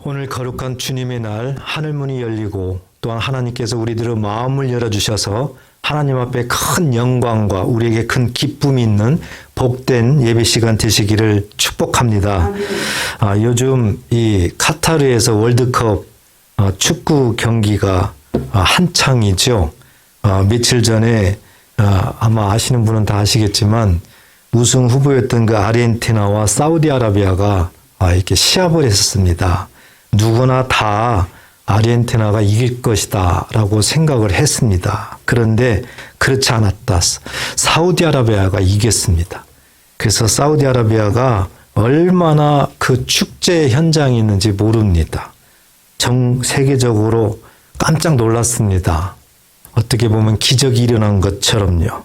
오늘 거룩한 주님의 날 하늘문이 열리고 또한 하나님께서 우리들의 마음을 열어주셔서 하나님 앞에 큰 영광과 우리에게 큰 기쁨이 있는 복된 예배 시간 되시기를 축복합니다. 요즘 이 카타르에서 월드컵 축구 경기가 한창이죠. 며칠 전에 아마 아시는 분은 다 아시겠지만 우승 후보였던 그 아르헨티나와 사우디아라비아가 이렇게 시합을 했었습니다. 누구나 다 아르헨티나가 이길 것이다 라고 생각을 했습니다. 그런데 그렇지 않았다. 사우디아라비아가 이겼습니다. 그래서 사우디아라비아가 얼마나 그 축제 현장이 있는지 모릅니다. 전 세계적으로 깜짝 놀랐습니다. 어떻게 보면 기적이 일어난 것처럼요.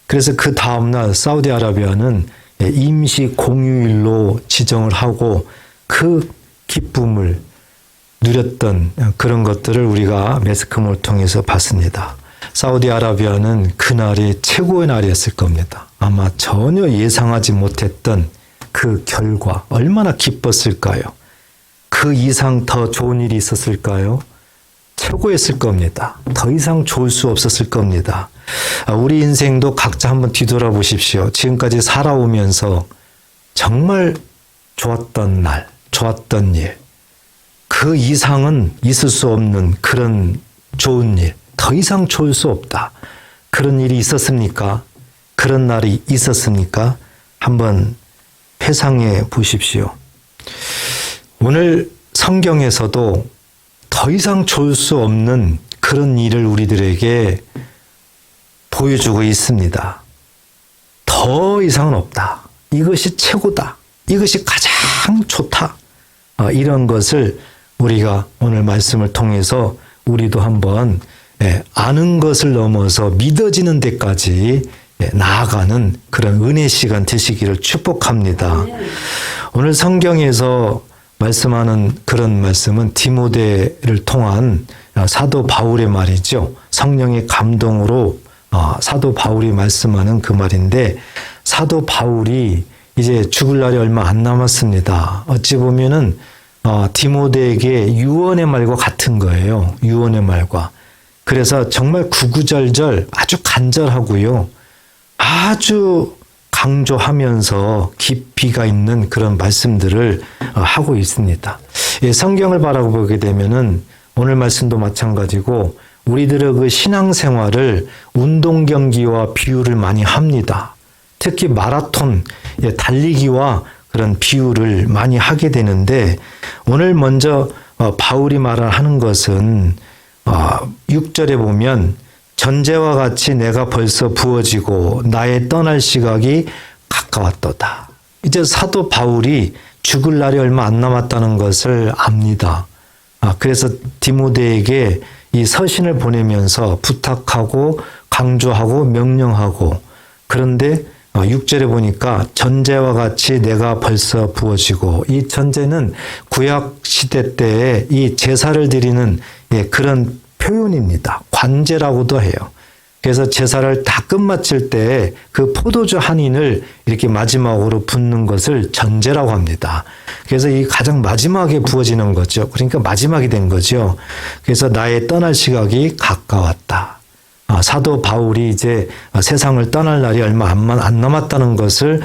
그래서 그 다음날 사우디아라비아는 임시 공휴일로 지정을 하고 그 기쁨을 누렸던 그런 것들을 우리가 매스컴을 통해서 봤습니다. 사우디아라비아는 그날이 최고의 날이었을 겁니다. 아마 전혀 예상하지 못했던 그 결과 얼마나 기뻤을까요? 그 이상 더 좋은 일이 있었을까요? 최고였을 겁니다. 더 이상 좋을 수 없었을 겁니다. 우리 인생도 각자 한번 뒤돌아보십시오. 지금까지 살아오면서 정말 좋았던 날, 좋았던 일, 그 이상은 있을 수 없는 그런 좋은 일, 더 이상 좋을 수 없다. 그런 일이 있었습니까? 그런 날이 있었습니까? 한번 회상해 보십시오. 오늘 성경에서도 더 이상 좋을 수 없는 그런 일을 우리들에게 보여주고 있습니다. 더 이상은 없다. 이것이 최고다. 이것이 가장 좋다. 이런 것을 우리가 오늘 말씀을 통해서 우리도 한번 아는 것을 넘어서 믿어지는 데까지 나아가는 그런 은혜 시간 되시기를 축복합니다. 오늘 성경에서 말씀하는 그런 말씀은 디모데를 통한 사도 바울의 말이죠. 성령의 감동으로 사도 바울이 말씀하는 그 말인데, 사도 바울이 이제 죽을 날이 얼마 안 남았습니다. 어찌 보면은 디모데에게 유언의 말과 같은 거예요. 유언의 말과. 그래서 정말 구구절절 아주 간절하고요. 아주 강조하면서 깊이가 있는 그런 말씀들을 하고 있습니다. 성경을 바라보게 되면은 오늘 말씀도 마찬가지고 우리들의 그 신앙생활을 운동 경기와 비유를 많이 합니다. 특히 마라톤, 달리기와 그런 비유를 많이 하게 되는데, 오늘 먼저 바울이 말하는 것은 6절에 보면 전제와 같이 내가 벌써 부어지고 나의 떠날 시각이 가까웠도다. 이제 사도 바울이 죽을 날이 얼마 안 남았다는 것을 압니다. 그래서 디모데에게 이 서신을 보내면서 부탁하고 강조하고 명령하고, 그런데 6절에 보니까 전제와 같이 내가 벌써 부어지고, 이 전제는 구약 시대 때에 이 제사를 드리는 그런 표현입니다. 관제라고도 해요. 그래서 제사를 다 끝마칠 때 그 포도주 한 인을 이렇게 마지막으로 붓는 것을 전제라고 합니다. 그래서 이 가장 마지막에 부어지는 거죠. 그러니까 마지막이 된 거죠. 그래서 나의 떠날 시각이 가까웠다. 사도 바울이 이제 세상을 떠날 날이 얼마 안 남았다는 것을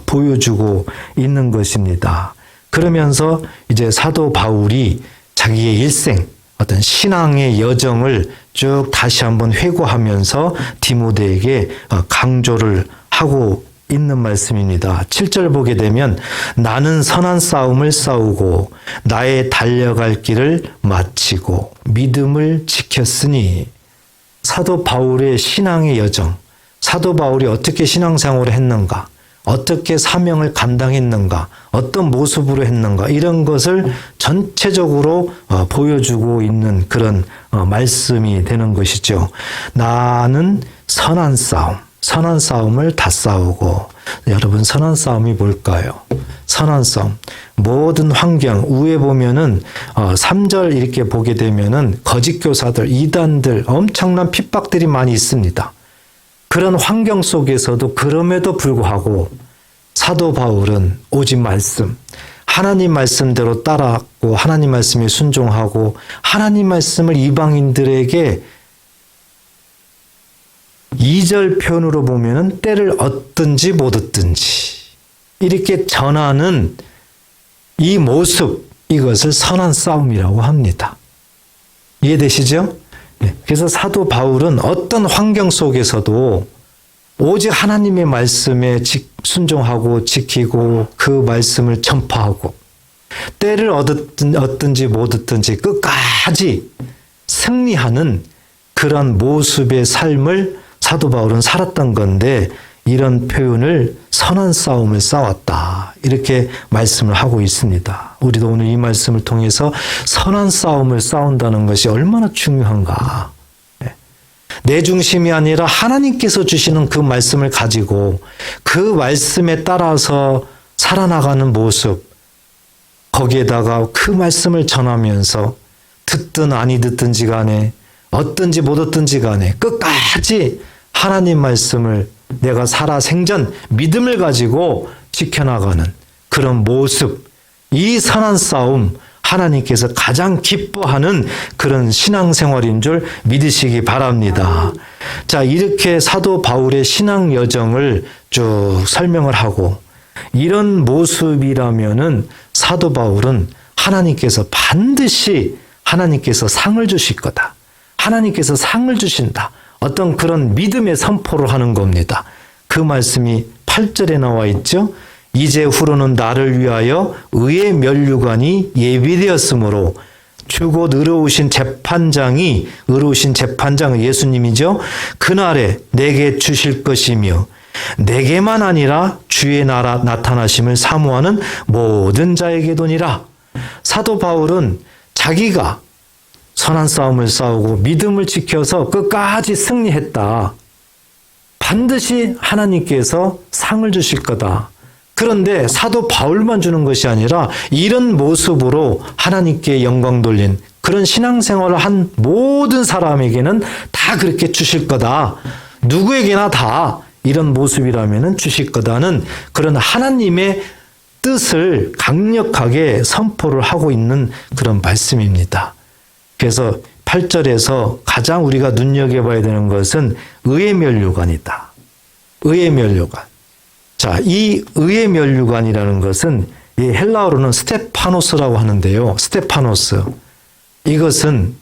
보여주고 있는 것입니다. 그러면서 이제 사도 바울이 자기의 일생, 어떤 신앙의 여정을 쭉 다시 한번 회고하면서 디모데에게 강조를 하고 있는 말씀입니다. 7절 보게 되면 나는 선한 싸움을 싸우고 나의 달려갈 길을 마치고 믿음을 지켰으니, 사도 바울의 신앙의 여정, 사도 바울이 어떻게 신앙생활을 했는가, 어떻게 사명을 감당했는가, 어떤 모습으로 했는가, 이런 것을 전체적으로 보여주고 있는 그런 말씀이 되는 것이죠. 나는 선한 싸움을 다 싸우고. 여러분, 선한 싸움이 뭘까요? 선한 싸움. 모든 환경, 위에 보면은 3절 이렇게 보게 되면은 거짓 교사들, 이단들, 엄청난 핍박들이 많이 있습니다. 그런 환경 속에서도 그럼에도 불구하고 사도 바울은 오직 말씀, 하나님 말씀대로 따랐고 하나님 말씀에 순종하고 하나님 말씀을 이방인들에게 2절 표현으로 보면은 때를 얻든지 못 얻든지 이렇게 전하는 이 모습, 이것을 선한 싸움이라고 합니다. 이해되시죠? 네. 그래서 사도 바울은 어떤 환경 속에서도 오직 하나님의 말씀에 순종하고 지키고 그 말씀을 전파하고 때를 얻든지 못 얻든지 끝까지 승리하는 그런 모습의 삶을 사도 바울은 살았던 건데 이런 표현을 선한 싸움을 싸웠다. 이렇게 말씀을 하고 있습니다. 우리도 오늘 이 말씀을 통해서 선한 싸움을 싸운다는 것이 얼마나 중요한가. 내 중심이 아니라 하나님께서 주시는 그 말씀을 가지고 그 말씀에 따라서 살아나가는 모습, 거기에다가 그 말씀을 전하면서 듣든 아니 듣든지 간에 얻든지 못 얻든지 간에 끝까지 하나님 말씀을 내가 살아생전 믿음을 가지고 지켜나가는 그런 모습, 이 선한 싸움, 하나님께서 가장 기뻐하는 그런 신앙생활인 줄 믿으시기 바랍니다. 자, 이렇게 사도 바울의 신앙 여정을 쭉 설명을 하고 이런 모습이라면은 사도 바울은 하나님께서 반드시 하나님께서 상을 주실 거다. 하나님께서 상을 주신다. 어떤 그런 믿음의 선포를 하는 겁니다. 그 말씀이 8절에 나와 있죠. 이제 후로는 나를 위하여 의의 면류관이 예비되었으므로 주 곧 의로우신 재판장은 예수님이죠. 그날에 내게 주실 것이며 내게만 아니라 주의 나라 나타나심을 사모하는 모든 자에게도니라. 사도 바울은 자기가 선한 싸움을 싸우고 믿음을 지켜서 끝까지 승리했다. 반드시 하나님께서 상을 주실 거다. 그런데 사도 바울만 주는 것이 아니라 이런 모습으로 하나님께 영광 돌린 그런 신앙생활을 한 모든 사람에게는 다 그렇게 주실 거다. 누구에게나 다 이런 모습이라면 주실 거다는 그런 하나님의 뜻을 강력하게 선포를 하고 있는 그런 말씀입니다. 그래서 8절에서 가장 우리가 눈여겨봐야 되는 것은 의의 면류관이다. 의의 면류관. 자, 이 의의 면류관이라는 것은 이 헬라어로는 스테파노스라고 하는데요. 스테파노스. 이것은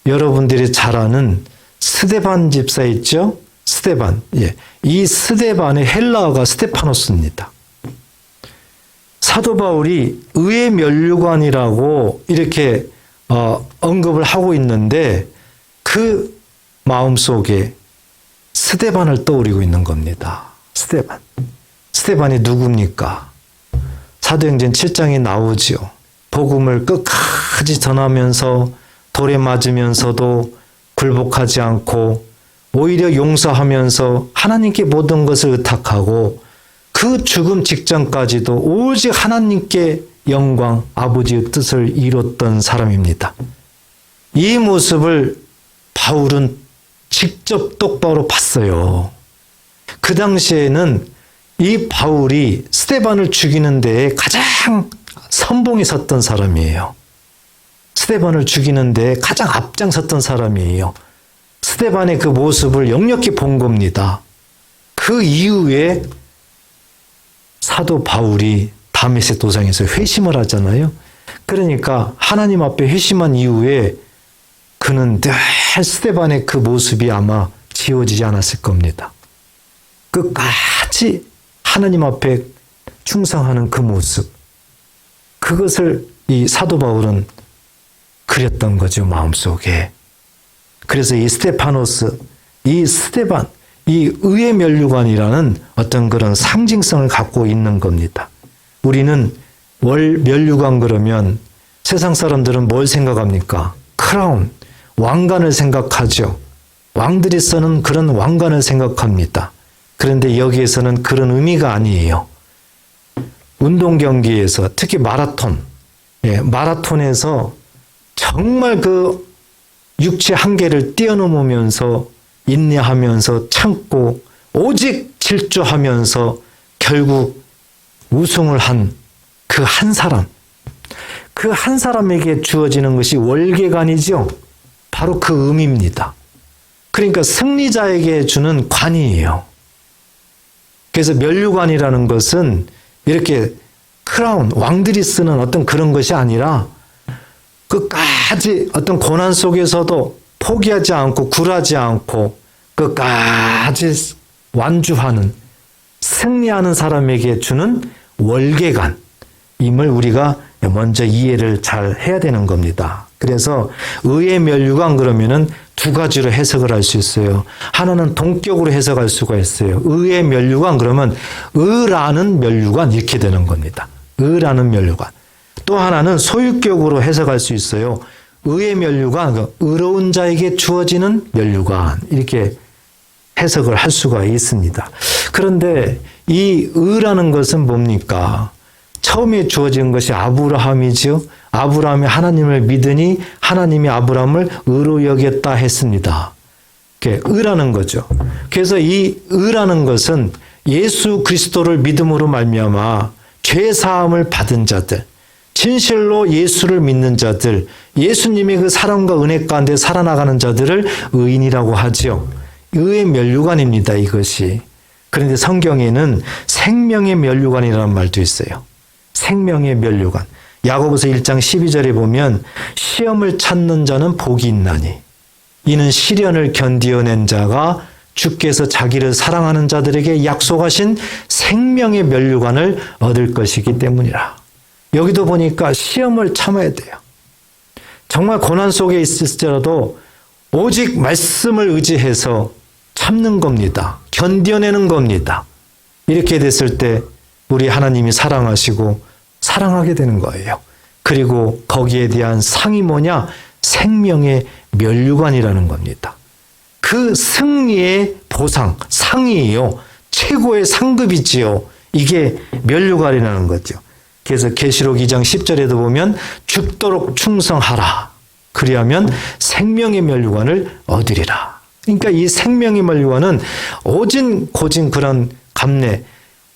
여러분들이 잘 아는 스데반 집사 있죠? 스데반. 예. 이 스데반의 헬라어가 스테파노스입니다. 사도 바울이 의의 면류관이라고 이렇게 언급을 하고 있는데 그 마음속에 스데반을 떠올리고 있는 겁니다. 스데반. 스데반이 누굽니까? 사도행전 7장에 나오지요. 복음을 끝까지 전하면서 돌에 맞으면서도 굴복하지 않고 오히려 용서하면서 하나님께 모든 것을 의탁하고 그 죽음 직전까지도 오직 하나님께 영광, 아버지의 뜻을 이뤘던 사람입니다. 이 모습을 바울은 직접 똑바로 봤어요. 그 당시에는 이 바울이 스데반을 죽이는 데에 가장 선봉에 섰던 사람이에요. 스데반을 죽이는 데에 가장 앞장섰던 사람이에요. 스데반의 그 모습을 역력히 본 겁니다. 그 이후에 사도 바울이 다메섹 도상에서 회심을 하잖아요. 그러니까 하나님 앞에 회심한 이후에 그는 늘 스데반의 그 모습이 아마 지워지지 않았을 겁니다. 끝까지 하나님 앞에 충성하는 그 모습, 그것을 이 사도 바울은 그렸던 거죠, 마음속에. 그래서 이 스테파노스, 이 스데반, 이 의의 면류관이라는 어떤 그런 상징성을 갖고 있는 겁니다. 우리는 면류관 그러면 세상 사람들은 뭘 생각합니까? 크라운, 왕관을 생각하죠. 왕들이 쓰는 그런 왕관을 생각합니다. 그런데 여기에서는 그런 의미가 아니에요. 운동 경기에서 특히 마라톤, 마라톤에서 정말 그 육체 한계를 뛰어넘으면서 인내하면서 참고 오직 질주하면서 결국 우승을 한 그 한 사람, 그 한 사람에게 주어지는 것이 월계관이죠. 바로 그 의미입니다. 그러니까 승리자에게 주는 관이에요. 그래서 면류관이라는 것은 이렇게 크라운, 왕들이 쓰는 어떤 그런 것이 아니라 끝까지 어떤 고난 속에서도 포기하지 않고 굴하지 않고 끝까지 완주하는, 승리하는 사람에게 주는 월계관임을 우리가 먼저 이해를 잘 해야 되는 겁니다. 그래서 의의 면류관 그러면은 두 가지로 해석을 할 수 있어요. 하나는 동격으로 해석할 수가 있어요. 의의 면류관 그러면 의라는 면류관 이렇게 되는 겁니다. 의라는 면류관. 또 하나는 소유격으로 해석할 수 있어요. 의의 면류관, 의로운 자에게 주어지는 면류관 이렇게 해석을 할 수가 있습니다. 그런데 이 의라는 것은 뭡니까? 처음에 주어진 것이 아브라함이지요. 아브라함이 하나님을 믿으니 하나님이 아브라함을 의로 여겼다 했습니다. 의라는 거죠. 그래서 이 의라는 것은 예수 그리스도를 믿음으로 말미암아 죄 사함을 받은 자들, 진실로 예수를 믿는 자들, 예수님의 그 사랑과 은혜 가운데 살아나가는 자들을 의인이라고 하지요. 의의 면류관입니다, 이것이. 그런데 성경에는 생명의 면류관이라는 말도 있어요. 생명의 면류관. 야고보서 1장 12절에 보면 시험을 찾는 자는 복이 있나니 이는 시련을 견디어낸 자가 주께서 자기를 사랑하는 자들에게 약속하신 생명의 면류관을 얻을 것이기 때문이라. 여기도 보니까 시험을 참아야 돼요. 정말 고난 속에 있을지라도 오직 말씀을 의지해서 참는 겁니다. 견뎌내는 겁니다. 이렇게 됐을 때 우리 하나님이 사랑하시고 사랑하게 되는 거예요. 그리고 거기에 대한 상이 뭐냐? 생명의 면류관이라는 겁니다. 그 승리의 보상, 상이에요. 최고의 상급이지요. 이게 면류관이라는 거죠. 그래서 계시록 2장 10절에도 보면 죽도록 충성하라. 그리하면 생명의 면류관을 얻으리라. 그러니까 이 생명의 면류관은 오진 고진 그런 감내,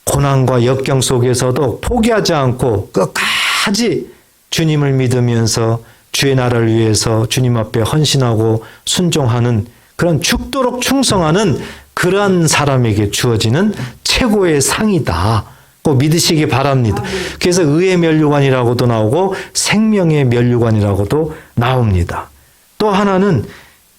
고난과 역경 속에서도 포기하지 않고 끝까지 주님을 믿으면서 주의 나라를 위해서 주님 앞에 헌신하고 순종하는 그런 죽도록 충성하는 그러한 사람에게 주어지는 최고의 상이다. 꼭 믿으시기 바랍니다. 그래서 의의 면류관이라고도 나오고 생명의 면류관이라고도 나옵니다. 또 하나는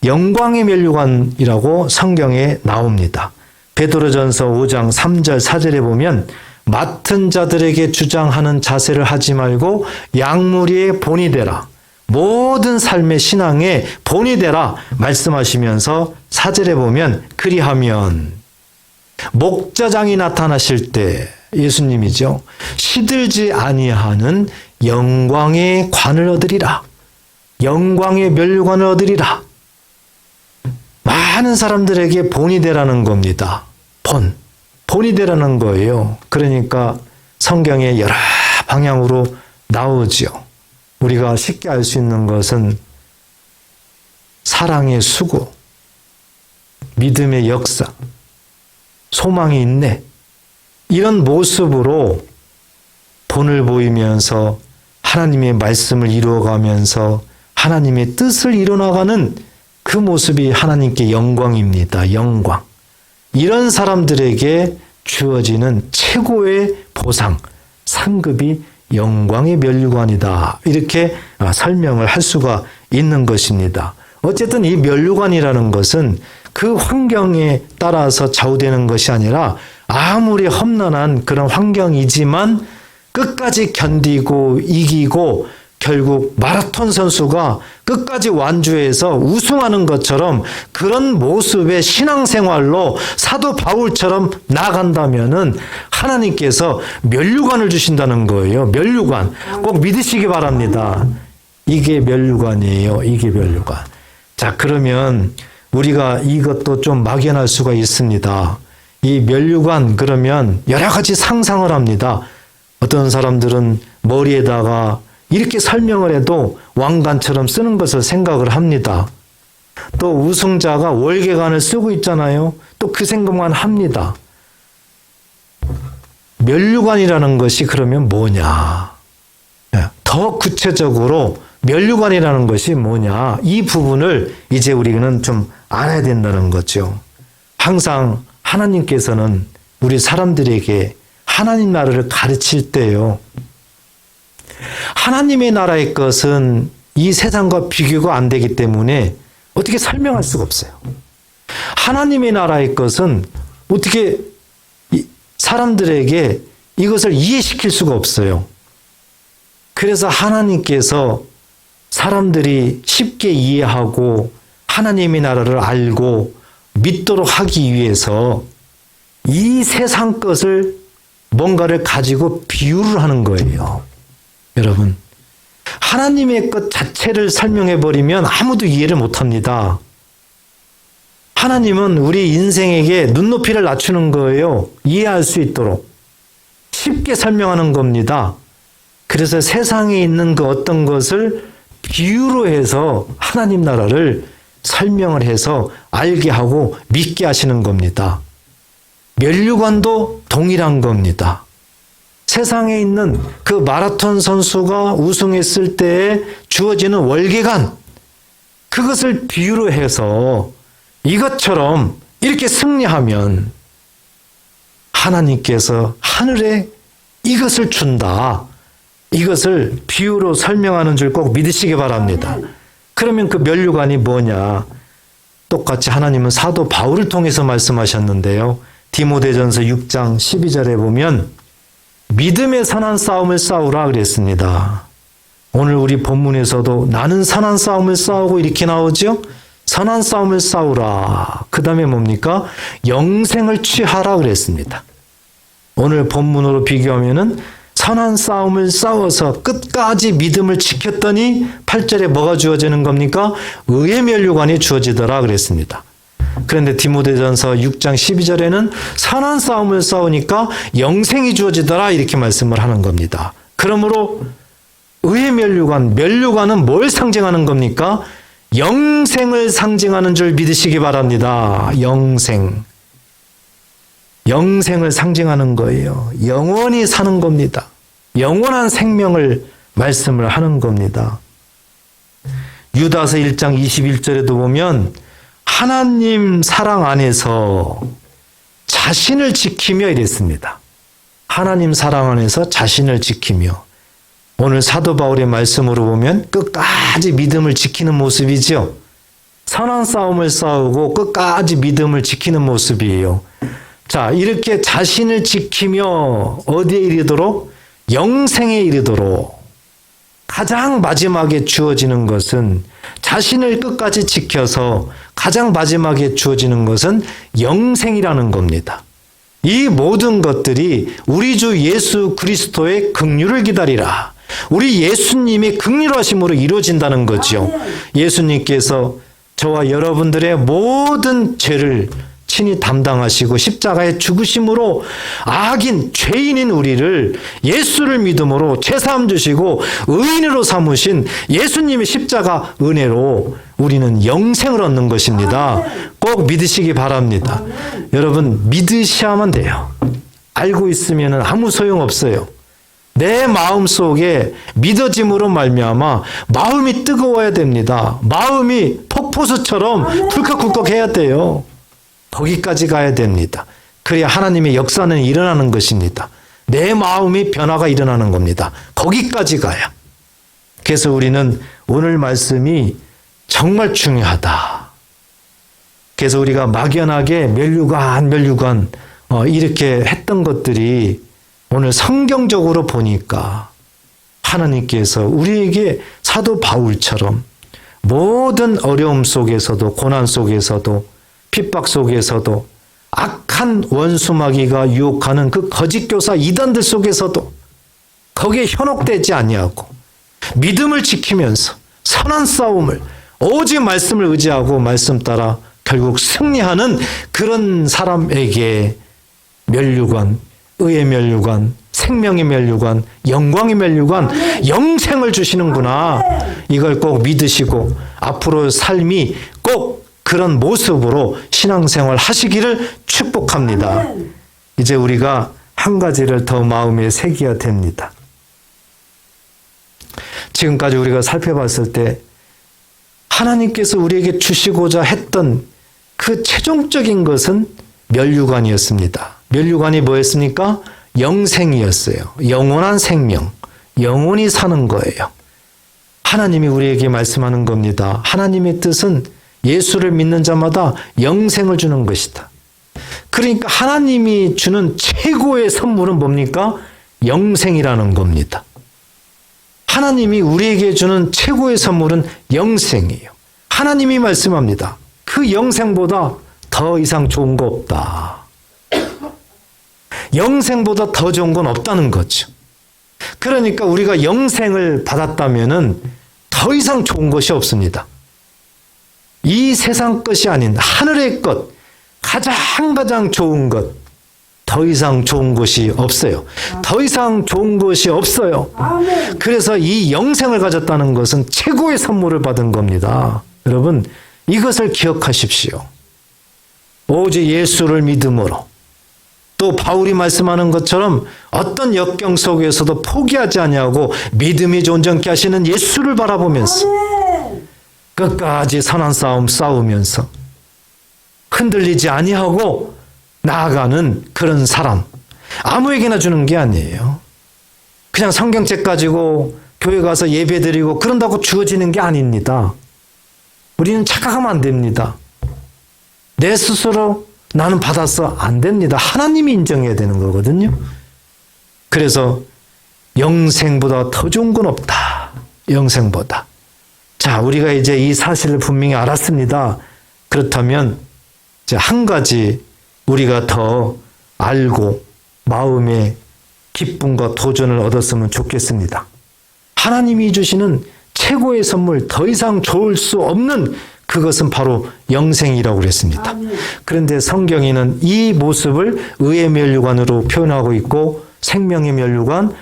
영광의 면류관이라고 성경에 나옵니다. 베드로전서 5장 3절 4절에 보면 맡은 자들에게 주장하는 자세를 하지 말고 양무리의 본이 되라. 모든 삶의 신앙의 본이 되라 말씀하시면서 4절에 보면 그리하면 목자장이 나타나실 때 예수님이죠. 시들지 아니하는 영광의 관을 얻으리라. 영광의 면류관을 얻으리라. 많은 사람들에게 본이 되라는 겁니다. 본이 되라는 거예요. 그러니까 성경에 여러 방향으로 나오지요. 우리가 쉽게 알 수 있는 것은 사랑의 수고, 믿음의 역사, 소망의 인내, 이런 모습으로 본을 보이면서 하나님의 말씀을 이루어가면서 하나님의 뜻을 이뤄나가는 그 모습이 하나님께 영광입니다. 영광. 이런 사람들에게 주어지는 최고의 보상, 상급이 영광의 면류관이다. 이렇게 설명을 할 수가 있는 것입니다. 어쨌든 이 면류관이라는 것은 그 환경에 따라서 좌우되는 것이 아니라 아무리 험난한 그런 환경이지만 끝까지 견디고 이기고 결국 마라톤 선수가 끝까지 완주해서 우승하는 것처럼 그런 모습의 신앙생활로 사도 바울처럼 나아간다면은 하나님께서 면류관을 주신다는 거예요. 면류관. 꼭 믿으시기 바랍니다. 이게 면류관이에요. 이게 면류관. 자, 그러면 우리가 이것도 좀 막연할 수가 있습니다. 이 면류관 그러면 여러 가지 상상을 합니다. 어떤 사람들은 머리에다가 이렇게 설명을 해도 왕관처럼 쓰는 것을 생각을 합니다. 또 우승자가 월계관을 쓰고 있잖아요. 또 그 생각만 합니다. 면류관이라는 것이 그러면 뭐냐? 더 구체적으로 면류관이라는 것이 뭐냐? 이 부분을 이제 우리는 좀 알아야 된다는 거죠. 항상 하나님께서는 우리 사람들에게 하나님 나라를 가르칠 때요. 하나님의 나라의 것은 이 세상과 비교가 안 되기 때문에 어떻게 설명할 수가 없어요. 하나님의 나라의 것은 어떻게 사람들에게 이것을 이해시킬 수가 없어요. 그래서 하나님께서 사람들이 쉽게 이해하고 하나님의 나라를 알고 믿도록 하기 위해서 이 세상 것을 뭔가를 가지고 비유를 하는 거예요. 여러분, 하나님의 것 자체를 설명해 버리면 아무도 이해를 못 합니다. 하나님은 우리 인생에게 눈높이를 낮추는 거예요. 이해할 수 있도록. 쉽게 설명하는 겁니다. 그래서 세상에 있는 그 어떤 것을 비유로 해서 하나님 나라를 설명을 해서 알게 하고 믿게 하시는 겁니다. 면류관도 동일한 겁니다. 세상에 있는 그 마라톤 선수가 우승했을 때에 주어지는 월계관, 그것을 비유로 해서 이것처럼 이렇게 승리하면 하나님께서 하늘에 이것을 준다. 이것을 비유로 설명하는 줄 꼭 믿으시기 바랍니다. 그러면 그 면류관이 뭐냐? 똑같이 하나님은 사도 바울을 통해서 말씀하셨는데요. 디모데전서 6장 12절에 보면 믿음의 선한 싸움을 싸우라 그랬습니다. 오늘 우리 본문에서도 나는 선한 싸움을 싸우고 이렇게 나오죠? 선한 싸움을 싸우라. 그 다음에 뭡니까? 영생을 취하라 그랬습니다. 오늘 본문으로 비교하면은 선한 싸움을 싸워서 끝까지 믿음을 지켰더니 8절에 뭐가 주어지는 겁니까? 의의 면류관이 주어지더라 그랬습니다. 그런데 디모데전서 6장 12절에는 선한 싸움을 싸우니까 영생이 주어지더라 이렇게 말씀을 하는 겁니다. 그러므로 의의 면류관, 면류관은 뭘 상징하는 겁니까? 영생을 상징하는 줄 믿으시기 바랍니다. 영생. 영생을 상징하는 거예요. 영원히 사는 겁니다. 영원한 생명을 말씀을 하는 겁니다. 유다서 1장 21절에도 보면 하나님 사랑 안에서 자신을 지키며 이랬습니다. 하나님 사랑 안에서 자신을 지키며. 오늘 사도 바울의 말씀으로 보면 끝까지 믿음을 지키는 모습이죠. 선한 싸움을 싸우고 끝까지 믿음을 지키는 모습이에요. 자, 이렇게 자신을 지키며 어디에 이르도록? 영생에 이르도록. 가장 마지막에 주어지는 것은 자신을 끝까지 지켜서 가장 마지막에 주어지는 것은 영생이라는 겁니다. 이 모든 것들이 우리 주 예수 그리스도의 긍휼을 기다리라. 우리 예수님의 긍휼하심으로 이루어진다는 거죠. 예수님께서 저와 여러분들의 모든 죄를 친히 담당하시고 십자가에 죽으심으로 악인, 죄인인 우리를 예수를 믿음으로 죄사함 주시고 의인으로 삼으신 예수님의 십자가 은혜로 우리는 영생을 얻는 것입니다. 꼭 믿으시기 바랍니다. 여러분, 믿으셔야만 돼요. 알고 있으면 아무 소용없어요. 내 마음 속에 믿어짐으로 말미암아 마음이 뜨거워야 됩니다. 마음이 폭포수처럼 굴컥굴컥 해야 돼요. 거기까지 가야 됩니다. 그래야 하나님의 역사는 일어나는 것입니다. 내 마음이 변화가 일어나는 겁니다. 거기까지 가야. 그래서 우리는 오늘 말씀이 정말 중요하다. 그래서 우리가 막연하게 면류관 이렇게 했던 것들이 오늘 성경적으로 보니까 하나님께서 우리에게 사도 바울처럼 모든 어려움 속에서도 고난 속에서도 핍박 속에서도 악한 원수마귀가 유혹하는 그 거짓교사 이단들 속에서도 거기에 현혹되지 아니하고 믿음을 지키면서 선한 싸움을 오직 말씀을 의지하고 말씀 따라 결국 승리하는 그런 사람에게 면류관, 의의 면류관, 생명의 면류관, 영광의 면류관, 영생을 주시는구나. 이걸 꼭 믿으시고 앞으로 삶이 꼭 그런 모습으로 신앙생활 하시기를 축복합니다. 이제 우리가 한 가지를 더 마음에 새겨야 됩니다. 지금까지 우리가 살펴봤을 때 하나님께서 우리에게 주시고자 했던 그 최종적인 것은 면류관이었습니다. 면류관이 뭐였습니까? 영생이었어요. 영원한 생명, 영원히 사는 거예요. 하나님이 우리에게 말씀하는 겁니다. 하나님의 뜻은 예수를 믿는 자마다 영생을 주는 것이다. 그러니까 하나님이 주는 최고의 선물은 뭡니까? 영생이라는 겁니다. 하나님이 우리에게 주는 최고의 선물은 영생이에요. 하나님이 말씀합니다. 그 영생보다 더 이상 좋은 거 없다. 영생보다 더 좋은 건 없다는 거죠. 그러니까 우리가 영생을 받았다면은 더 이상 좋은 것이 없습니다. 이 세상 것이 아닌 하늘의 것, 가장 좋은 것, 더 이상 좋은 것이 없어요. 더 이상 좋은 것이 없어요. 그래서 이 영생을 가졌다는 것은 최고의 선물을 받은 겁니다. 여러분, 이것을 기억하십시오. 오직 예수를 믿음으로, 또 바울이 말씀하는 것처럼 어떤 역경 속에서도 포기하지 아니하고 믿음이 온전케 하시는 예수를 바라보면서 끝까지 선한 싸움 싸우면서 흔들리지 아니하고 나아가는 그런 사람, 아무에게나 주는 게 아니에요. 그냥 성경책 가지고 교회 가서 예배 드리고 그런다고 주어지는 게 아닙니다. 우리는 착각하면 안 됩니다. 내 스스로 나는 받아서 안 됩니다. 하나님이 인정해야 되는 거거든요. 그래서 영생보다 더 좋은 건 없다. 영생보다. 자, 우리가 이제 이 사실을 분명히 알았습니다. 그렇다면 이제 한 가지 우리가 더 알고 마음의 기쁨과 도전을 얻었으면 좋겠습니다. 하나님이 주시는 최고의 선물, 더 이상 좋을 수 없는 그것은 바로 영생이라고 그랬습니다. 그런데 성경에는 이 모습을 의의 면류관으로 표현하고 있고 생명의 면류관,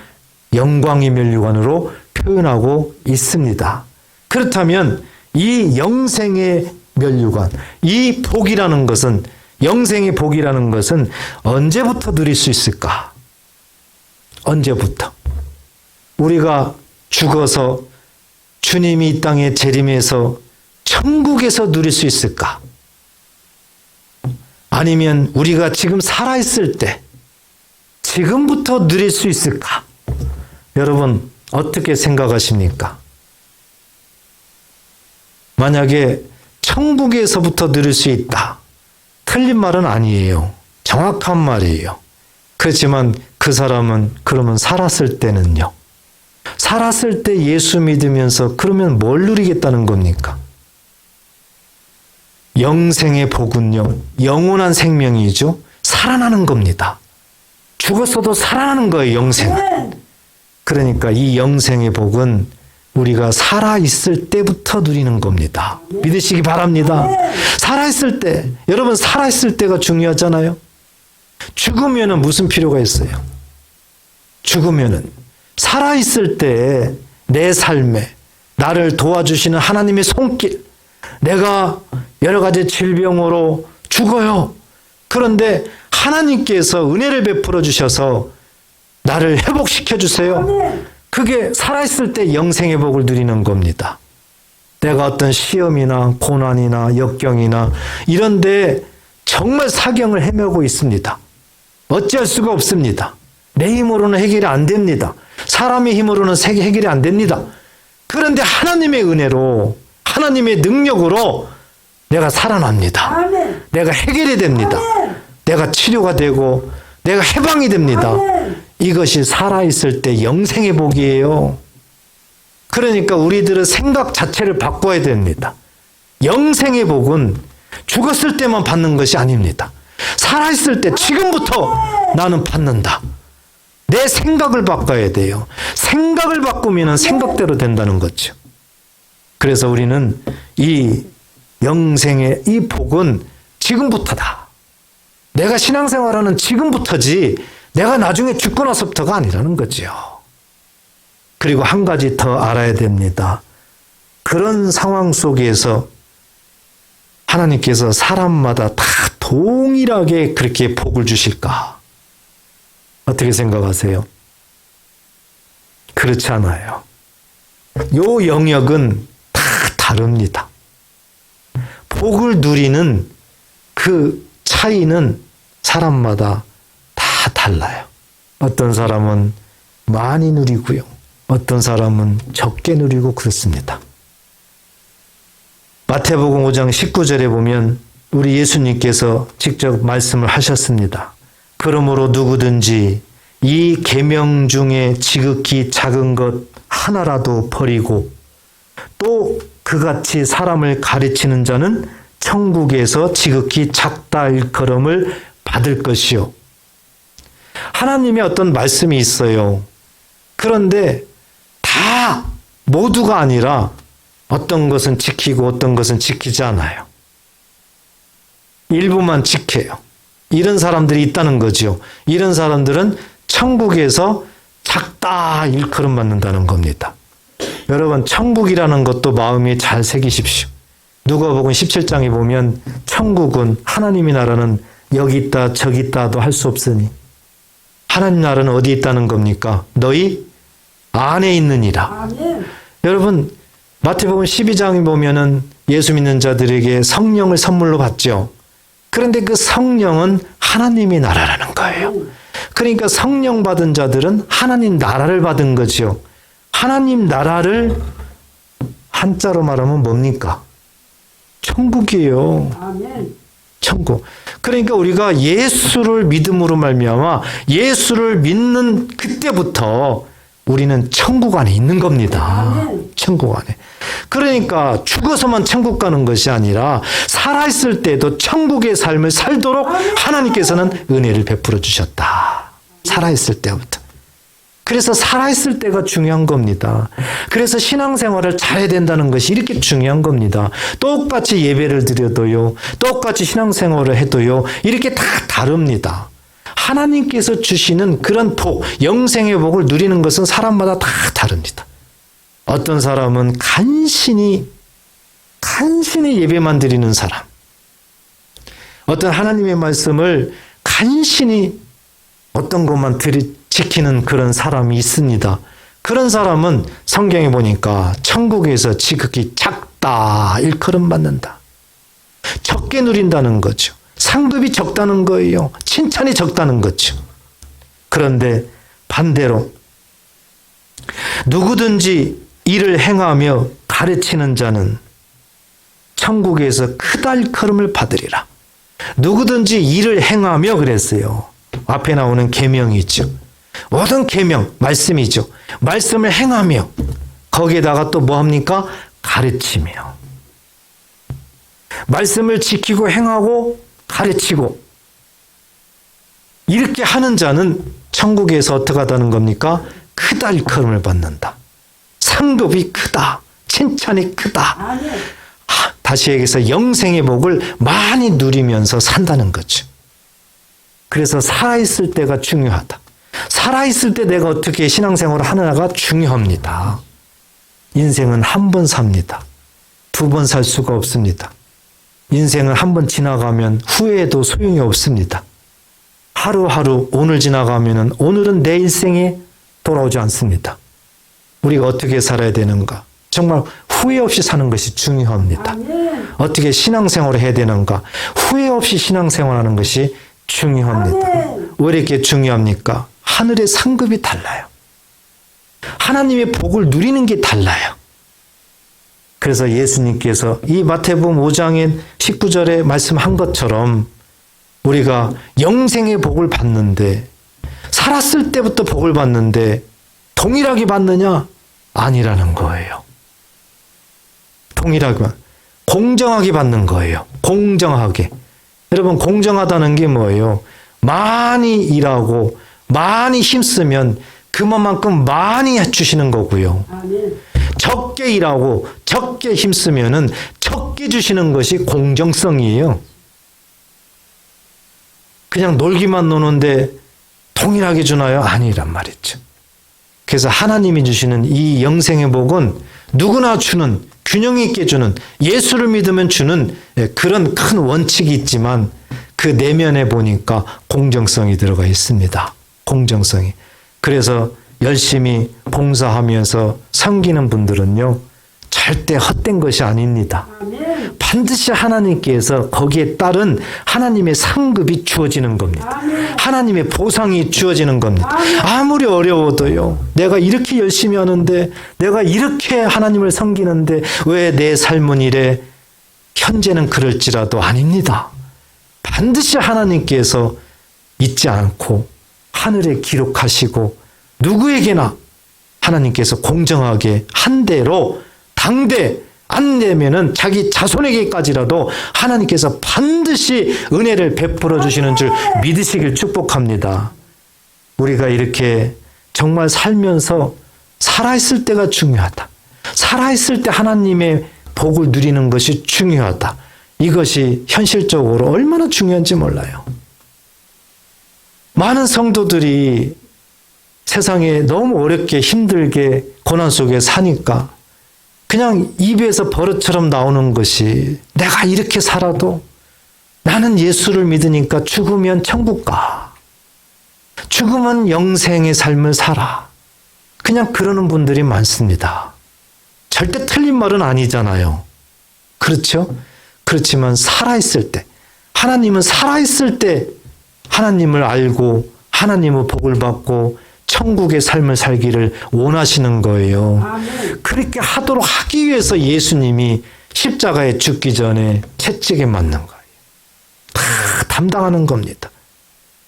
영광의 면류관으로 표현하고 있습니다. 그렇다면 이 영생의 면류관, 이 복이라는 것은, 영생의 복이라는 것은 언제부터 누릴 수 있을까? 언제부터? 우리가 죽어서 주님이 이 땅에 재림해서 천국에서 누릴 수 있을까? 아니면 우리가 지금 살아있을 때 지금부터 누릴 수 있을까? 여러분 어떻게 생각하십니까? 만약에 천국에서부터 누릴 수 있다. 틀린 말은 아니에요. 정확한 말이에요. 그렇지만 그 사람은 그러면 살았을 때는요. 살았을 때 예수 믿으면서 그러면 뭘 누리겠다는 겁니까? 영생의 복은요, 영원한 생명이죠. 살아나는 겁니다. 죽었어도 살아나는 거예요, 영생은. 그러니까 이 영생의 복은 우리가 살아있을 때부터 누리는 겁니다. 믿으시기 바랍니다. 살아있을 때, 여러분 살아있을 때가 중요하잖아요. 죽으면은 무슨 필요가 있어요? 죽으면은 살아있을 때 내 삶에 나를 도와주시는 하나님의 손길, 내가 여러 가지 질병으로 죽어요. 그런데 하나님께서 은혜를 베풀어 주셔서 나를 회복시켜 주세요. 그게 살아있을 때 영생의 복을 누리는 겁니다. 내가 어떤 시험이나 고난이나 역경이나 이런 데 정말 사경을 헤매고 있습니다. 어찌할 수가 없습니다. 내 힘으로는 해결이 안 됩니다. 사람의 힘으로는 해결이 안 됩니다. 그런데 하나님의 은혜로, 하나님의 능력으로 내가 살아납니다. 아멘. 내가 해결이 됩니다. 아멘. 내가 치료가 되고 내가 해방이 됩니다. 아멘. 이것이 살아있을 때 영생의 복이에요. 그러니까 우리들은 생각 자체를 바꿔야 됩니다. 영생의 복은 죽었을 때만 받는 것이 아닙니다. 살아있을 때 지금부터 나는 받는다. 내 생각을 바꿔야 돼요. 생각을 바꾸면 생각대로 된다는 거죠. 그래서 우리는 이 영생의 이 복은 지금부터다. 내가 신앙생활하는 지금부터지 내가 나중에 죽고 나서부터가 아니라는 거죠. 그리고 한 가지 더 알아야 됩니다. 그런 상황 속에서 하나님께서 사람마다 다 동일하게 그렇게 복을 주실까? 어떻게 생각하세요? 그렇지 않아요. 요 영역은 다 다릅니다. 복을 누리는 그 차이는 사람마다 다 달라요. 어떤 사람은 많이 누리고요. 어떤 사람은 적게 누리고 그렇습니다. 마태복음 5장 19절에 보면 우리 예수님께서 직접 말씀을 하셨습니다. 그러므로 누구든지 이 계명 중에 지극히 작은 것 하나라도 버리고 또 그같이 사람을 가르치는 자는 천국에서 지극히 작다 일컬음을 받을 것이요. 하나님의 어떤 말씀이 있어요. 그런데 다 모두가 아니라 어떤 것은 지키고 어떤 것은 지키지 않아요. 일부만 지켜요. 이런 사람들이 있다는 거죠. 이런 사람들은 천국에서 작다 일컬음 받는다는 겁니다. 여러분, 천국이라는 것도 마음에 잘 새기십시오. 누가복음 17장에 보면 천국은 하나님의 나라는 여기 있다 저기 있다도 할 수 없으니 하나님 나라는 어디 있다는 겁니까? 너희 안에 있느니라. 아멘. 여러분, 마태복음 12장에 보면은 예수 믿는 자들에게 성령을 선물로 받죠. 그런데 그 성령은 하나님의 나라라는 거예요. 그러니까 성령 받은 자들은 하나님 나라를 받은 거죠. 하나님 나라를 한자로 말하면 뭡니까? 천국이에요. 아멘. 천국. 그러니까 우리가 예수를 믿음으로 말미암아 예수를 믿는 그때부터 우리는 천국 안에 있는 겁니다. 아멘. 천국 안에. 그러니까 죽어서만 천국 가는 것이 아니라 살아있을 때도 천국의 삶을 살도록 하나님께서는 은혜를 베풀어 주셨다. 살아있을 때부터. 그래서 살아있을 때가 중요한 겁니다. 그래서 신앙생활을 잘해야 된다는 것이 이렇게 중요한 겁니다. 똑같이 예배를 드려도요. 똑같이 신앙생활을 해도요. 이렇게 다 다릅니다. 하나님께서 주시는 그런 복, 영생의 복을 누리는 것은 사람마다 다 다릅니다. 어떤 사람은 간신히 예배만 드리는 사람. 어떤 하나님의 말씀을 간신히 어떤 것만 지키는 그런 사람이 있습니다. 그런 사람은 성경에 보니까 천국에서 지극히 작다 일컬음 받는다. 적게 누린다는 거죠. 상급이 적다는 거예요. 칭찬이 적다는 거죠. 그런데 반대로 누구든지 일을 행하며 가르치는 자는 천국에서 크다 일컬음을 받으리라. 누구든지 일을 행하며 그랬어요. 앞에 나오는 계명이 있죠. 모든 계명, 말씀이죠. 말씀을 행하며 거기에다가 또 뭐합니까? 가르치며. 말씀을 지키고 행하고 가르치고 이렇게 하는 자는 천국에서 어떻게 하다는 겁니까? 크다 일컬음을 받는다. 상급이 크다. 칭찬이 크다. 다시 얘기해서 영생의 복을 많이 누리면서 산다는 거죠. 그래서 살아있을 때가 중요하다. 살아있을 때 내가 어떻게 신앙생활을 하느냐가 중요합니다. 인생은 한 번 삽니다. 두 번 살 수가 없습니다. 인생은 한 번 지나가면 후회해도 소용이 없습니다. 하루하루 오늘 지나가면은 오늘은 내 일생에 돌아오지 않습니다. 우리가 어떻게 살아야 되는가? 정말 후회 없이 사는 것이 중요합니다. 아멘. 어떻게 신앙생활을 해야 되는가? 후회 없이 신앙생활하는 것이 중요합니다. 아멘. 왜 이렇게 중요합니까? 하늘의 상급이 달라요. 하나님의 복을 누리는 게 달라요. 그래서 예수님께서 이 마태복음 5장의 19절에 말씀한 것처럼 우리가 영생의 복을 받는데 살았을 때부터 복을 받는데 동일하게 받느냐? 아니라는 거예요. 동일하게 공정하게 받는 거예요. 공정하게. 여러분, 공정하다는 게 뭐예요? 많이 일하고 많이 힘쓰면 그만큼 많이 주시는 거고요. 아멘. 적게 일하고 적게 힘쓰면은 적게 주시는 것이 공정성이에요. 그냥 놀기만 노는데 동일하게 주나요? 아니란 말이죠. 그래서 하나님이 주시는 이 영생의 복은 누구나 주는, 균형 있게 주는, 예수를 믿으면 주는 그런 큰 원칙이 있지만 그 내면에 보니까 공정성이 들어가 있습니다. 공정성이. 그래서 열심히 봉사하면서 섬기는 분들은요, 절대 헛된 것이 아닙니다. 아멘. 반드시 하나님께서 거기에 따른 하나님의 상급이 주어지는 겁니다. 아멘. 하나님의 보상이 주어지는 겁니다. 아무리 어려워도요, 내가 이렇게 열심히 하는데, 내가 이렇게 하나님을 섬기는데 왜 내 삶은 이래? 현재는 그럴지라도 아닙니다. 반드시 하나님께서 잊지 않고 하늘에 기록하시고 누구에게나 하나님께서 공정하게 한 대로 당대 안 되면은 자기 자손에게까지라도 하나님께서 반드시 은혜를 베풀어 주시는 줄 믿으시길 축복합니다. 우리가 이렇게 정말 살면서 살아있을 때가 중요하다. 살아있을 때 하나님의 복을 누리는 것이 중요하다. 이것이 현실적으로 얼마나 중요한지 몰라요. 많은 성도들이 세상에 너무 어렵게 힘들게 고난 속에 사니까 그냥 입에서 버릇처럼 나오는 것이 내가 이렇게 살아도 나는 예수를 믿으니까 죽으면 천국 가. 죽으면 영생의 삶을 살아. 그냥 그러는 분들이 많습니다. 절대 틀린 말은 아니잖아요. 그렇죠? 그렇지만 살아있을 때, 하나님은 살아있을 때 하나님을 알고 하나님의 복을 받고 천국의 삶을 살기를 원하시는 거예요. 아멘. 그렇게 하도록 하기 위해서 예수님이 십자가에 죽기 전에 채찍에 맞는 거예요. 다 담당하는 겁니다.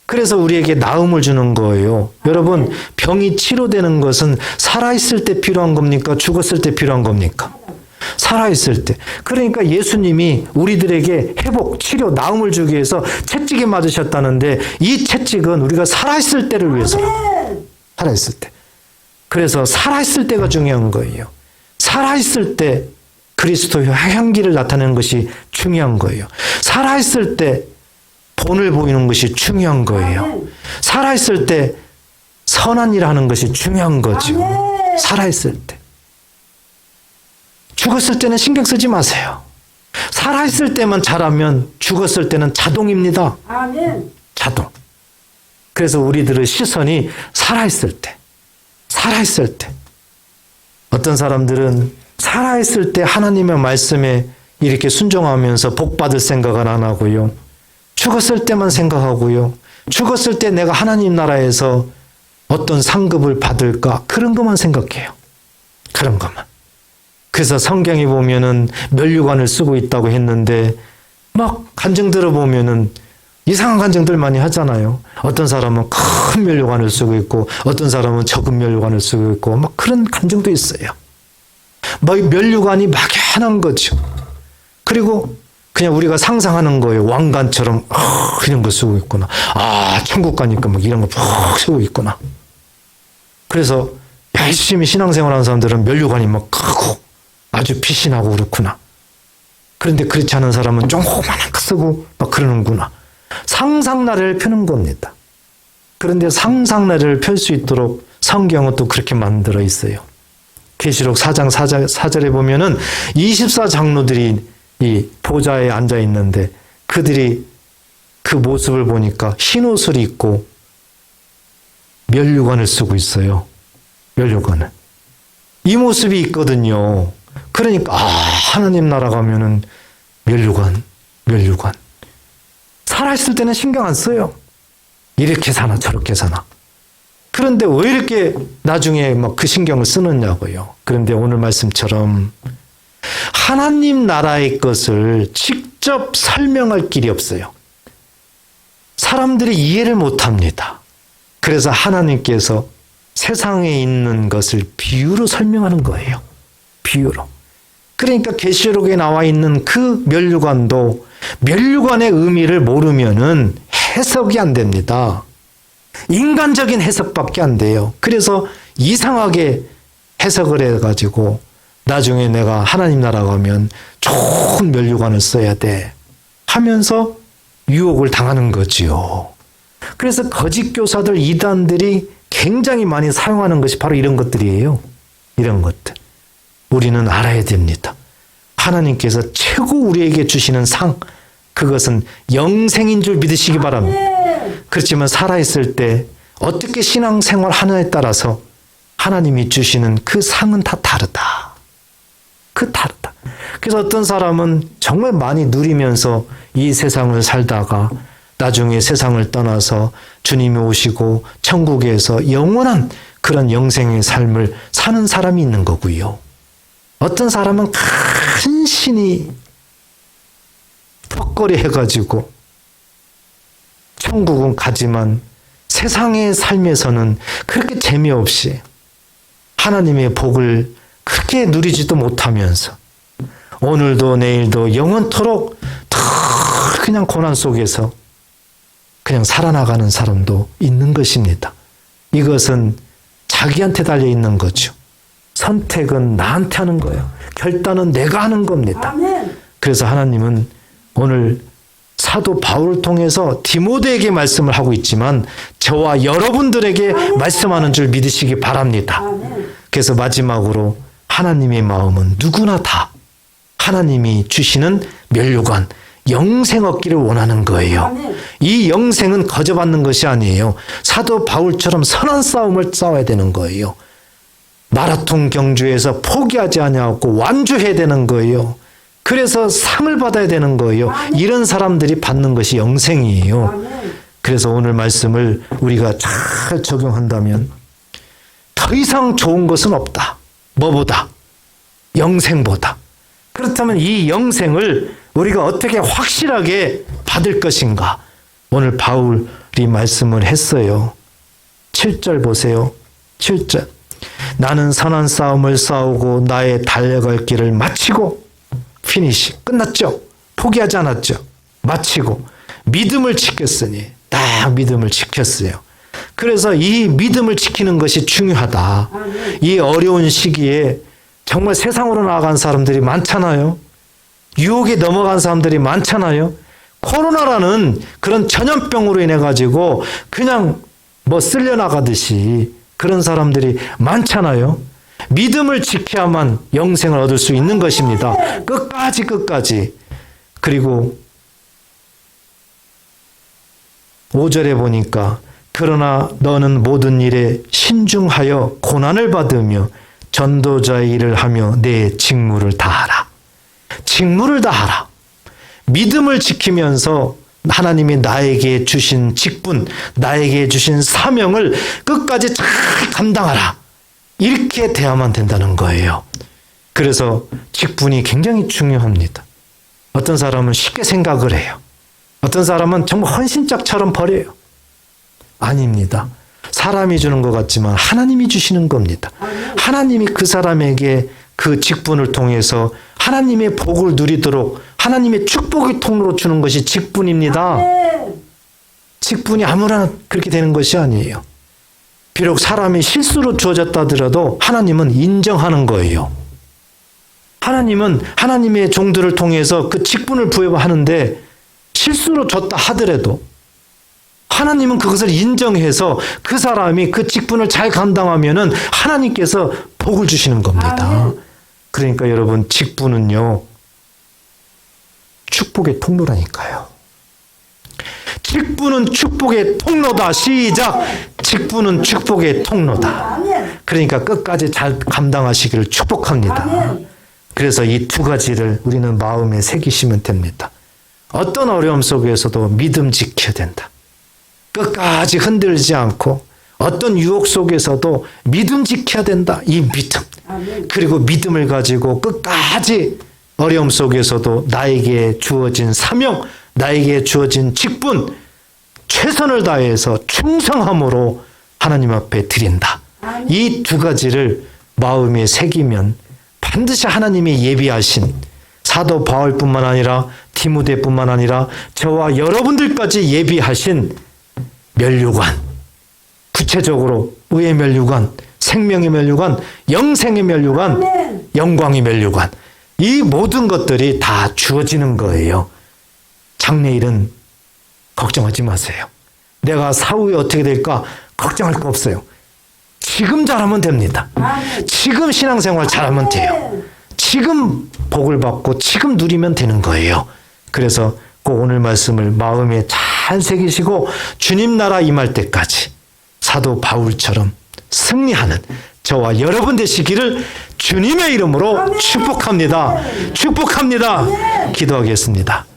그래서 우리에게 나음을 주는 거예요. 여러분, 병이 치료되는 것은 살아있을 때 필요한 겁니까? 죽었을 때 필요한 겁니까? 살아있을 때. 그러니까 예수님이 우리들에게 회복, 치료, 나음을 주기 위해서 채찍에 맞으셨다는데 이 채찍은 우리가 살아있을 때를 위해서라고. 살아있을 때. 그래서 살아있을 때가 중요한 거예요. 살아있을 때 그리스도의 향기를 나타내는 것이 중요한 거예요. 살아있을 때 본을 보이는 것이 중요한 거예요. 살아있을 때 선한 일 하는 것이 중요한 거죠. 살아있을 때. 죽었을 때는 신경 쓰지 마세요. 살아있을 때만 잘하면 죽었을 때는 자동입니다. 아멘. 자동. 그래서 우리들의 시선이 살아있을 때, 살아있을 때. 어떤 사람들은 살아있을 때 하나님의 말씀에 이렇게 순종하면서 복 받을 생각은 안 하고요. 죽었을 때만 생각하고요. 죽었을 때 내가 하나님 나라에서 어떤 상급을 받을까? 그런 것만 생각해요. 그런 것만. 그래서 성경에 보면은 면류관을 쓰고 있다고 했는데 막 간증 들어보면은 이상한 간증들 많이 하잖아요. 어떤 사람은 큰 면류관을 쓰고 있고 어떤 사람은 적은 면류관을 쓰고 있고 막 그런 간증도 있어요. 막 면류관이 막연한 거죠. 그리고 그냥 우리가 상상하는 거예요. 왕관처럼 이런 거 쓰고 있구나. 아, 천국 가니까 막 이런 거 푹 쓰고 있구나. 그래서 열심히 신앙생활하는 사람들은 면류관이 막 크고 아주 빛이 나고 그렇구나. 그런데 그렇지 않은 사람은 조그만한 거 쓰고 막 그러는구나. 상상나래를 펴는 겁니다. 그런데 상상나래를 펼 수 있도록 성경은 또 그렇게 만들어 있어요. 계시록 4장 4절에 보면은 24장로들이 이 보좌에 앉아 있는데 그들이 그 모습을 보니까 흰 옷을 입고 면류관을 쓰고 있어요. 면류관을. 이 모습이 있거든요. 그러니까 하나님 나라 가면은 면류관. 살아있을 때는 신경 안 써요. 이렇게 사나 저렇게 사나. 그런데 왜 이렇게 나중에 막 그 신경을 쓰느냐고요. 그런데 오늘 말씀처럼 하나님 나라의 것을 직접 설명할 길이 없어요. 사람들이 이해를 못합니다. 그래서 하나님께서 세상에 있는 것을 비유로 설명하는 거예요. 비유로. 그러니까 계시록에 나와 있는 그 면류관도 면류관의 의미를 모르면은 해석이 안 됩니다. 인간적인 해석밖에 안 돼요. 그래서 이상하게 해석을 해가지고 나중에 내가 하나님 나라 가면 좋은 면류관을 써야 돼 하면서 유혹을 당하는 거지요. 그래서 거짓 교사들, 이단들이 굉장히 많이 사용하는 것이 바로 이런 것들이에요. 이런 것들. 우리는 알아야 됩니다. 하나님께서 최고 우리에게 주시는 상, 그것은 영생인 줄 믿으시기 바랍니다. 그렇지만 살아있을 때 어떻게 신앙생활 하느냐에 따라서 하나님이 주시는 그 상은 다 다르다. 다르다. 그래서 어떤 사람은 정말 많이 누리면서 이 세상을 살다가 나중에 세상을 떠나서 주님이 오시고 천국에서 영원한 그런 영생의 삶을 사는 사람이 있는 거고요. 어떤 사람은 간신히 턱걸이 해가지고 천국은 가지만 세상의 삶에서는 그렇게 재미없이 하나님의 복을 그렇게 누리지도 못하면서 오늘도 내일도 영원토록 그냥 고난 속에서 그냥 살아나가는 사람도 있는 것입니다. 이것은 자기한테 달려 있는 거죠. 선택은 나한테 하는 거예요. 결단은 내가 하는 겁니다. 그래서 하나님은 오늘 사도 바울을 통해서 디모데에게 말씀을 하고 있지만 저와 여러분들에게 말씀하는 줄 믿으시기 바랍니다. 그래서 마지막으로 하나님의 마음은 누구나 다 하나님이 주시는 면류관, 영생 얻기를 원하는 거예요. 이 영생은 거저받는 것이 아니에요. 사도 바울처럼 선한 싸움을 싸워야 되는 거예요. 마라톤 경주에서 포기하지 아니하고 완주해야 되는 거예요. 그래서 상을 받아야 되는 거예요. 이런 사람들이 받는 것이 영생이에요. 그래서 오늘 말씀을 우리가 잘 적용한다면 더 이상 좋은 것은 없다. 뭐보다? 영생보다. 그렇다면 이 영생을 우리가 어떻게 확실하게 받을 것인가? 오늘 바울이 말씀을 했어요. 7절 보세요. 7절. 나는 선한 싸움을 싸우고 나의 달려갈 길을 마치고 피니시 끝났죠. 포기하지 않았죠. 마치고 믿음을 지켰으니 딱 믿음을 지켰어요. 그래서 이 믿음을 지키는 것이 중요하다. 이 어려운 시기에 정말 세상으로 나아간 사람들이 많잖아요. 유혹에 넘어간 사람들이 많잖아요. 코로나라는 그런 전염병으로 인해 가지고 그냥 뭐 쓸려나가듯이 그런 사람들이 많잖아요. 믿음을 지켜야만 영생을 얻을 수 있는 것입니다. 끝까지. 그리고 5절에 보니까 그러나 너는 모든 일에 신중하여 고난을 받으며 전도자의 일을 하며 내 직무를 다하라. 직무를 다하라. 믿음을 지키면서 하나님이 나에게 주신 직분, 나에게 주신 사명을 끝까지 잘 감당하라. 이렇게 돼야만 된다는 거예요. 그래서 직분이 굉장히 중요합니다. 어떤 사람은 쉽게 생각을 해요. 어떤 사람은 정말 헌신짝처럼 버려요. 아닙니다. 사람이 주는 것 같지만 하나님이 주시는 겁니다. 하나님이 그 사람에게 그 직분을 통해서 하나님의 복을 누리도록 하나님의 축복의 통로로 주는 것이 직분입니다. 직분이 아무나 그렇게 되는 것이 아니에요. 비록 사람이 실수로 주어졌다 하더라도 하나님은 인정하는 거예요. 하나님은 하나님의 종들을 통해서 그 직분을 부여하는데 실수로 줬다 하더라도 하나님은 그것을 인정해서 그 사람이 그 직분을 잘 감당하면은 하나님께서 복을 주시는 겁니다. 그러니까 여러분 직분은요 축복의 통로라니까요. 직분은 축복의 통로다. 시작. 직분은 축복의 통로다. 그러니까 끝까지 잘 감당하시기를 축복합니다. 그래서 이 두 가지를 우리는 마음에 새기시면 됩니다. 어떤 어려움 속에서도 믿음 지켜야 된다. 끝까지 흔들지 않고 어떤 유혹 속에서도 믿음 지켜야 된다. 이 믿음. 그리고 믿음을 가지고 끝까지 어려움 속에서도 나에게 주어진 사명, 나에게 주어진 직분, 최선을 다해서 충성함으로 하나님 앞에 드린다. 이 두 가지를 마음에 새기면 반드시 하나님이 예비하신 사도 바울뿐만 아니라 디모데뿐만 아니라 저와 여러분들까지 예비하신 면류관, 구체적으로 의의 면류관, 생명의 면류관, 영생의 면류관, 영광의 면류관, 이 모든 것들이 다 주어지는 거예요. 장래일은 걱정하지 마세요. 내가 사후에 어떻게 될까 걱정할 거 없어요. 지금 잘하면 됩니다. 지금 신앙생활 잘하면 돼요. 지금 복을 받고 지금 누리면 되는 거예요. 그래서 꼭 오늘 말씀을 마음에 잘 새기시고 주님 나라 임할 때까지 사도 바울처럼 승리하는 저와 여러분 되시기를 주님의 이름으로 축복합니다. 축복합니다. 기도하겠습니다.